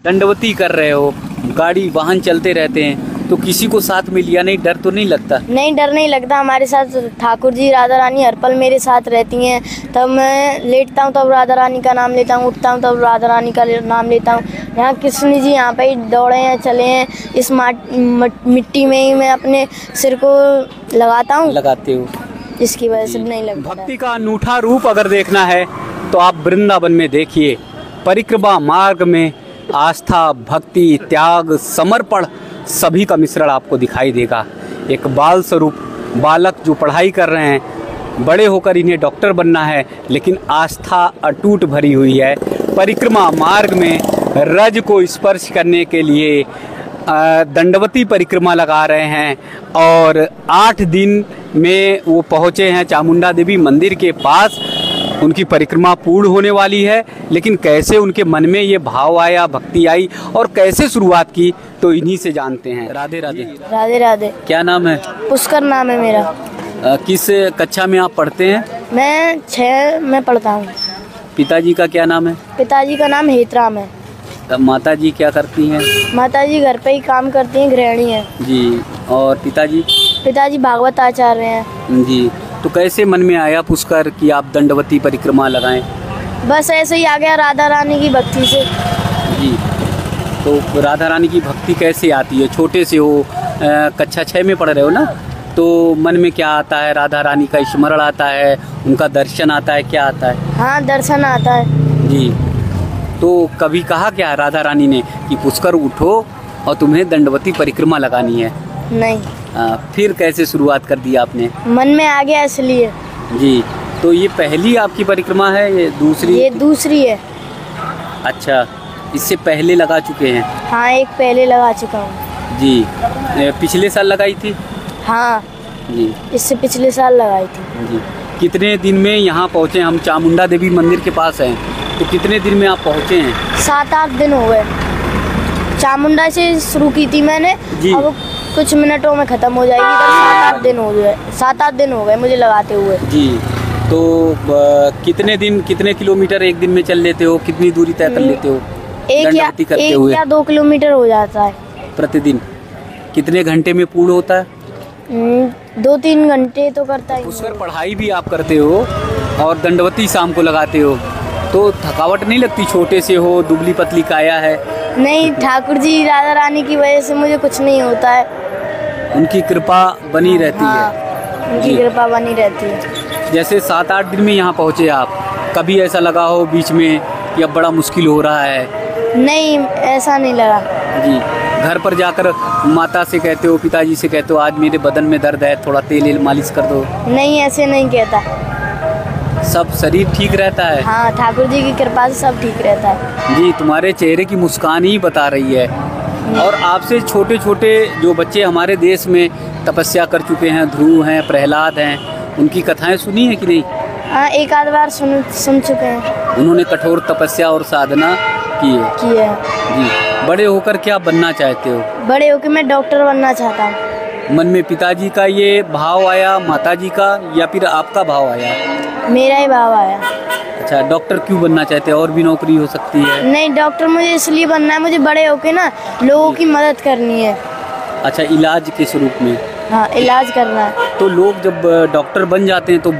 दंडवती कर रहे हो, गाड़ी वाहन चलते रहते हैं, तो किसी को साथ में लिया नहीं, डर तो नहीं लगता? नहीं, डर नहीं लगता। हमारे साथ ठाकुर जी राधा रानी हर पल मेरे साथ रहती हैं। तब मैं लेटता हूँ तब राधा रानी का नाम लेता हूँ, उठता हूँ तब राधा रानी का नाम लेता हूँ। यहाँ कृष्ण जी यहाँ पे ही दौड़े हैं, चले हैं, इस मिट्टी में ही मैं अपने सिर को लगाते हो, इसकी वजह से नहीं लगता। भक्ति का अनूठा रूप अगर देखना है तो आप वृंदावन में देखिए। परिक्रमा मार्ग में आस्था, भक्ति, त्याग, समर्पण सभी का मिश्रण आपको दिखाई देगा। एक बाल स्वरूप बालक जो पढ़ाई कर रहे हैं, बड़े होकर इन्हें डॉक्टर बनना है, लेकिन आस्था अटूट भरी हुई है। परिक्रमा मार्ग में रज को स्पर्श करने के लिए दंडवती परिक्रमा लगा रहे हैं और 8 दिन में वो पहुँचे हैं चामुंडा देवी मंदिर के पास। उनकी परिक्रमा पूर्ण होने वाली है, लेकिन कैसे उनके मन में ये भाव आया, भक्ति आई और कैसे शुरुआत की, तो इन्हीं से जानते हैं। राधे राधे। राधे राधे। क्या नाम है? पुष्कर नाम है मेरा। किस कक्षा में आप पढ़ते हैं? मैं 6 में पढ़ता हूँ। पिताजी का क्या नाम है? पिताजी का नाम हेतराम है। माता जी क्या करती हैं? माता जी घर पे ही काम करती हैं, गृहिणी हैं जी। और पिताजी? पिताजी भागवत आचार्य हैं जी। तो कैसे मन में आया पुष्कर कि आप दंडवती परिक्रमा लगाएं? बस ऐसे ही आ गया, राधा रानी की भक्ति से। जी। तो राधा रानी की भक्ति कैसे आती है? छोटे से हो, कक्षा 6 में पढ़ रहे हो ना, तो मन में क्या आता है? राधा रानी का स्मरण आता है, उनका दर्शन आता है, क्या आता है? हाँ, दर्शन आता है। जी। तो कभी कहा क्या राधा रानी ने कि पुष्कर उठो और तुम्हें दंडवती परिक्रमा लगानी है? नहीं। फिर कैसे शुरुआत कर दी आपने? मन में आ गया इसलिए। जी। तो ये पहली आपकी परिक्रमा है, ये दूसरी? ये दूसरी है। अच्छा, इससे पहले लगा चुके हैं? हाँ, एक पहले लगा चुका हूँ। जी। पिछले साल लगाई थी? हाँ जी। इससे पिछले साल लगाई थी। जी। कितने दिन में यहाँ पहुँचे? हम चामुंडा देवी मंदिर के पास हैं, तो कितने दिन में आप पहुँचे हैं? 7-8 दिन हो गए। चामुंडा से शुरू की थी मैंने, अब कुछ मिनटों में खत्म हो जाएगी। 7-8 दिन हो गए, 7-8 दिन हो गए मुझे लगाते हुए। जी। तो कितने दिन, कितने किलोमीटर एक दिन में चल लेते हो? कितनी दूरी तय कर लेते हो? 1 या 2 किलोमीटर हो जाता है प्रतिदिन। कितने घंटे में पूर्ण होता है? 2-3 घंटे तो करता है। पुष्कर पढ़ाई भी आप करते हो और दंडवती शाम को लगाते हो, तो थकावट नहीं लगती? छोटे से हो, दुबली पतली काया है। नहीं, ठाकुर जी राधा रानी की वजह से मुझे कुछ नहीं होता है। उनकी कृपा बनी रहती है। उनकी कृपा बनी रहती है। जैसे 7-8 दिन में यहाँ पहुँचे आप, कभी ऐसा लगा हो बीच में कि अब बड़ा मुश्किल हो रहा है? नहीं, ऐसा नहीं लगा। जी। घर पर जाकर माता से कहते हो, पिताजी से कहते हो आज मेरे बदन में दर्द है, थोड़ा तेल मालिश कर दो? नहीं, ऐसे नहीं कहता। सब शरीर ठीक रहता है? हाँ, ठाकुर जी की कृपा से सब ठीक रहता है। जी। तुम्हारे चेहरे की मुस्कान ही बता रही है। और आपसे छोटे छोटे जो बच्चे हमारे देश में तपस्या कर चुके हैं, ध्रुव हैं, प्रहलाद हैं, उनकी कथाएं सुनी है कि नहीं? हाँ, 1-8 बार सुन चुके हैं। उन्होंने कठोर तपस्या और साधना की है। जी। बड़े होकर क्या बनना चाहते हो? बड़े होकर मैं डॉक्टर बनना चाहता हूँ। मन में पिताजी का ये भाव आया, माताजी का, या फिर आपका भाव आया? मेरा ही भाव आया। अच्छा, डॉक्टर क्यों बनना चाहते हैं? और भी नौकरी हो सकती है। नहीं, डॉक्टर मुझे इसलिए बनना है, मुझे बड़े होके ना लोगों की मदद करनी है। अच्छा, इलाज के स्वरूप में? हाँ, इलाज करना है। तो लोग जब डॉक्टर बन जाते हैं तो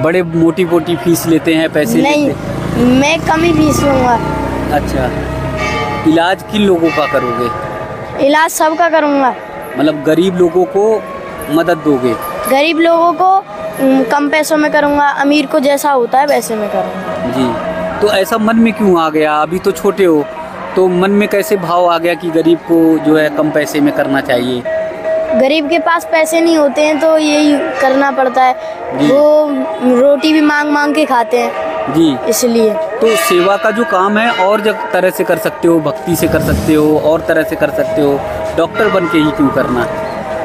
बड़े मोटी फीस लेते हैं, पैसे नहीं लेते? मैं कम ही फीस लूँगा। अच्छा, इलाज किन लोगों का करोगे? इलाज सबका करूँगा। मतलब गरीब लोगों को मदद दोगे? गरीब लोगों को कम पैसों में करूँगा, अमीर को जैसा होता है वैसे में करूँगा। जी। तो ऐसा मन में क्यों आ गया? अभी तो छोटे हो, तो मन में कैसे भाव आ गया कि गरीब को जो है कम पैसे में करना चाहिए? गरीब के पास पैसे नहीं होते हैं तो यही करना पड़ता है। वो रोटी भी मांग के खाते हैं। जी। इसलिए तो सेवा का जो काम है और तरह से कर सकते हो, भक्ति से कर सकते हो, और तरह से कर सकते हो, डॉक्टर बन के ही क्यों करना?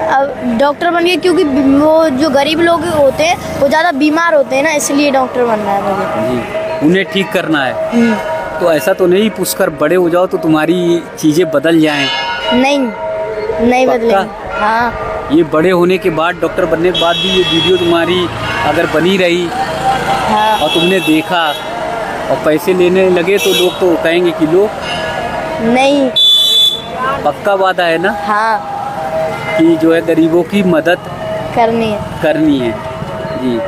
अब डॉक्टर बन के, क्योंकि वो जो गरीब लोग होते हैं वो ज़्यादा बीमार होते हैं ना, इसलिए डॉक्टर बनना है मुझे। जी। उन्हें ठीक करना है। तो ऐसा तो नहीं पुष्कर बड़े हो जाओ तो तुम्हारी चीज़ें बदल जाएं? नहीं बदलेंगी। हाँ। ये बड़े होने के बाद, डॉक्टर बनने के बाद भी ये वीडियो तुम्हारी अगर बनी रही, हाँ, और तुमने देखा और पैसे लेने लगे तो लोग तो कहेंगे कि लो नहीं। पक्का वादा है ना हाँ, कि जो है गरीबों की मदद करनी है। जी।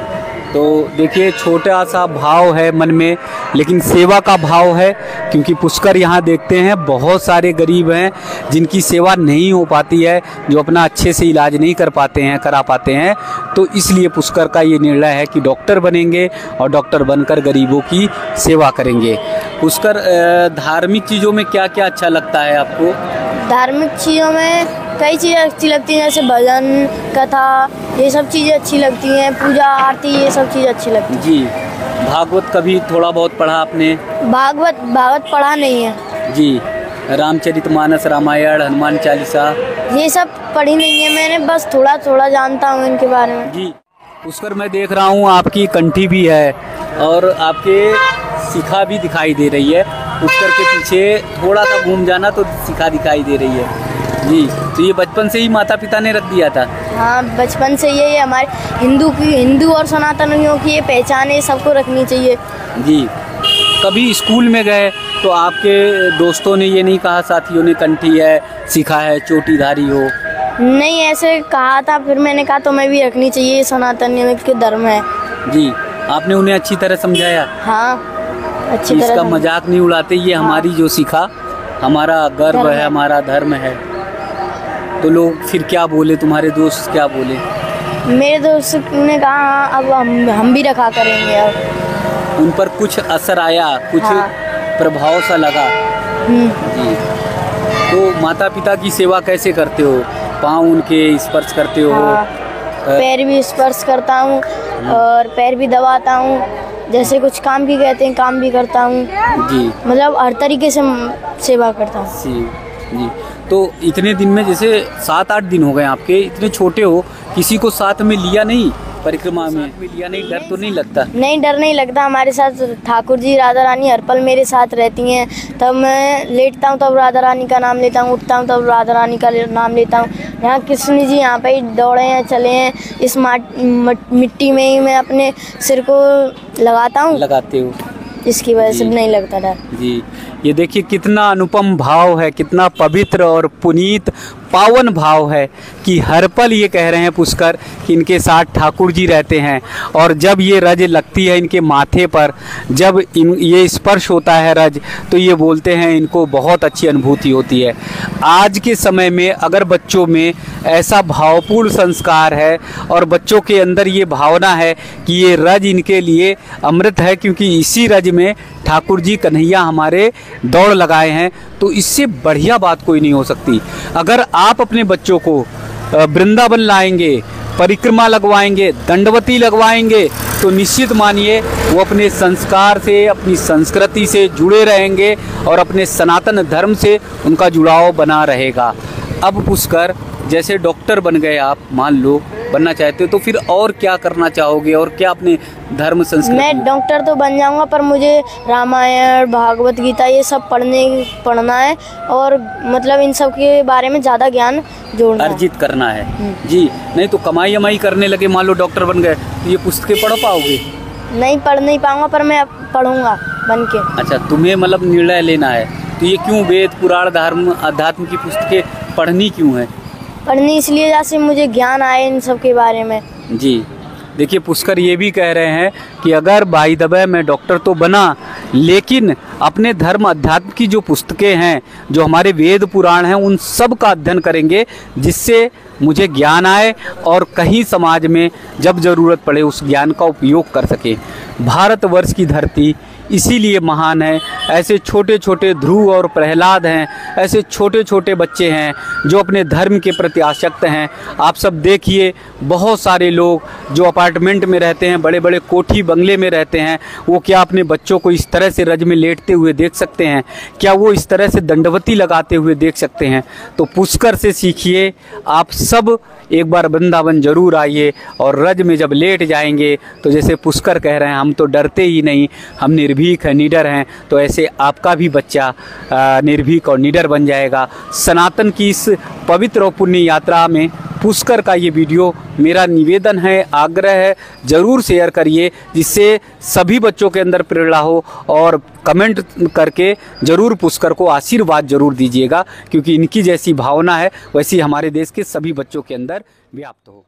तो देखिए, छोटा सा भाव है मन में, लेकिन सेवा का भाव है, क्योंकि पुष्कर यहाँ देखते हैं बहुत सारे गरीब हैं जिनकी सेवा नहीं हो पाती है, जो अपना अच्छे से इलाज नहीं करा पाते हैं। तो इसलिए पुष्कर का ये निर्णय है कि डॉक्टर बनेंगे और डॉक्टर बनकर गरीबों की सेवा करेंगे। पुष्कर, धार्मिक चीज़ों में क्या क्या अच्छा लगता है आपको? धार्मिक चीज़ों में कई चीज़ें अच्छी लगती हैं, जैसे भजन, कथा, ये सब चीज़ें अच्छी लगती हैं, पूजा आरती, ये सब चीज़ें अच्छी लगती हैं। जी। भागवत कभी थोड़ा बहुत पढ़ा आपने? भागवत पढ़ा नहीं है जी। रामचरितमानस, रामायण, हनुमान चालीसा, ये सब पढ़ी नहीं है मैंने, बस थोड़ा थोड़ा जानता हूँ इनके बारे में। जी। पुष्कर, मैं देख रहा हूँ आपकी कंठी भी है और आपके शिखा भी दिखाई दे रही है। पुष्कर के पीछे थोड़ा सा घूम जाना तो शिखा दिखाई दे रही है। जी। तो ये बचपन से ही माता पिता ने रख दिया था? हाँ, बचपन से ये हमारे हिंदू और सनातनियों की ये पहचान है, सबको रखनी चाहिए। जी। कभी स्कूल में गए तो आपके दोस्तों ने ये नहीं कहा, साथियों ने, कंठी है, शिखा है, चोटीधारी हो? नहीं, ऐसे कहा था, फिर मैंने कहा तो मैं भी रखनी चाहिए, ये सनातनियों के धर्म है। जी। आपने उन्हें अच्छी तरह समझाया? हाँ, अच्छी तरह। इसका मजाक नहीं उड़ाते, ये हमारी जो शिखा हमारा गर्व है, हमारा धर्म है। तो लोग फिर क्या बोले, तुम्हारे दोस्त क्या बोले? मेरे दोस्त ने कहा हाँ, अब हम भी रखा करेंगे। अब उन पर कुछ असर आया, कुछ हाँ। प्रभाव सा लगा? जी। तो माता पिता की सेवा कैसे करते हो? पाँव उनके स्पर्श करते हो? हाँ, पैर भी स्पर्श करता हूँ और पैर भी दबाता हूँ, जैसे कुछ काम भी कहते हैं काम भी करता हूँ। जी। मतलब हर तरीके से सेवा करता हूँ। जी। तो इतने दिन में, जैसे 7-8 दिन हो गए आपके, इतने छोटे हो, किसी को साथ में लिया नहीं परिक्रमा में? लिया नहीं? डर तो नहीं लगता? नहीं, डर नहीं लगता। हमारे साथ ठाकुर जी, राधा रानी हर पल मेरे साथ रहती हैं। तब मैं लेटता हूँ तब राधा रानी का नाम लेता हूँ, उठता हूँ तब राधा रानी का नाम लेता हूँ। यहाँ कृष्ण जी यहाँ पे ही दौड़े हैं, चले हैं, इस मिट्टी में ही मैं अपने सिर को लगाते हो, इसकी वजह से नहीं लगता डर। जी। ये देखिए कितना अनुपम भाव है, कितना पवित्र और पुनीत पावन भाव है कि हर पल ये कह रहे हैं पुष्कर कि इनके साथ ठाकुर जी रहते हैं, और जब ये रज लगती है इनके माथे पर, जब ये स्पर्श होता है रज, तो ये बोलते हैं इनको बहुत अच्छी अनुभूति होती है। आज के समय में अगर बच्चों में ऐसा भावपूर्ण संस्कार है और बच्चों के अंदर ये भावना है कि ये रज इनके लिए अमृत है, क्योंकि इसी रज में ठाकुर जी कन्हैया हमारे दौड़ लगाए हैं, तो इससे बढ़िया बात कोई नहीं हो सकती। अगर आप अपने बच्चों को वृंदावन लाएंगे, परिक्रमा लगवाएंगे, दंडवती लगवाएंगे, तो निश्चित मानिए वो अपने संस्कार से, अपनी संस्कृति से जुड़े रहेंगे और अपने सनातन धर्म से उनका जुड़ाव बना रहेगा। अब पुष्कर, जैसे डॉक्टर बन गए आप, मान लो बनना चाहते हो, तो फिर और क्या करना चाहोगे और क्या अपने धर्म संस्कृति? मैं डॉक्टर तो बन जाऊंगा, पर मुझे रामायण, भागवत गीता ये सब पढ़ना है और मतलब इन सब के बारे में ज़्यादा ज्ञान जोड़ना अर्जित करना है। जी। नहीं तो कमाई करने लगे, मान लो डॉक्टर बन गए, तो ये पुस्तकें पढ़ पाओगे? नहीं, पढ़ नहीं पाऊंगा, पर मैं पढ़ूंगा बन के। अच्छा, तुम्हें मतलब निर्णय लेना है, तो ये क्यों वेद, पुराण, धर्म, अध्यात्म की पुस्तकें पढ़नी क्यों है? पढ़नी इसलिए जैसे मुझे ज्ञान आए इन सब के बारे में। जी। देखिए पुष्कर ये भी कह रहे हैं कि अगर बाई द वे मैं डॉक्टर तो बना, लेकिन अपने धर्म अध्यात्म की जो पुस्तकें हैं, जो हमारे वेद पुराण हैं, उन सब का अध्ययन करेंगे, जिससे मुझे ज्ञान आए और कहीं समाज में जब ज़रूरत पड़े उस ज्ञान का उपयोग कर सके। भारतवर्ष की धरती इसीलिए महान है। ऐसे छोटे छोटे ध्रुव और प्रहलाद हैं, ऐसे छोटे छोटे बच्चे हैं जो अपने धर्म के प्रति आसक्त हैं। आप सब देखिए, बहुत सारे लोग जो अपार्टमेंट में रहते हैं, बड़े बड़े कोठी बंगले में रहते हैं, वो क्या अपने बच्चों को इस तरह से रज में लेटते हुए देख सकते हैं? क्या वो इस तरह से दंडवती लगाते हुए देख सकते हैं? तो पुष्कर से सीखिए। आप सब एक बार वृंदावन जरूर आइए और रज में जब लेट जाएंगे तो जैसे पुष्कर कह रहे हैं, हम तो डरते ही नहीं, हम निर्भीक हैं, निडर हैं, तो ऐसे आपका भी बच्चा निर्भीक और निडर बन जाएगा। सनातन की इस पवित्र और पुण्य यात्रा में पुष्कर का ये वीडियो मेरा निवेदन है, आग्रह है, ज़रूर शेयर करिए जिससे सभी बच्चों के अंदर प्रेरणा हो, और कमेंट करके ज़रूर पुष्कर को आशीर्वाद ज़रूर दीजिएगा, क्योंकि इनकी जैसी भावना है वैसी हमारे देश के सभी बच्चों के अंदर व्याप्त हो।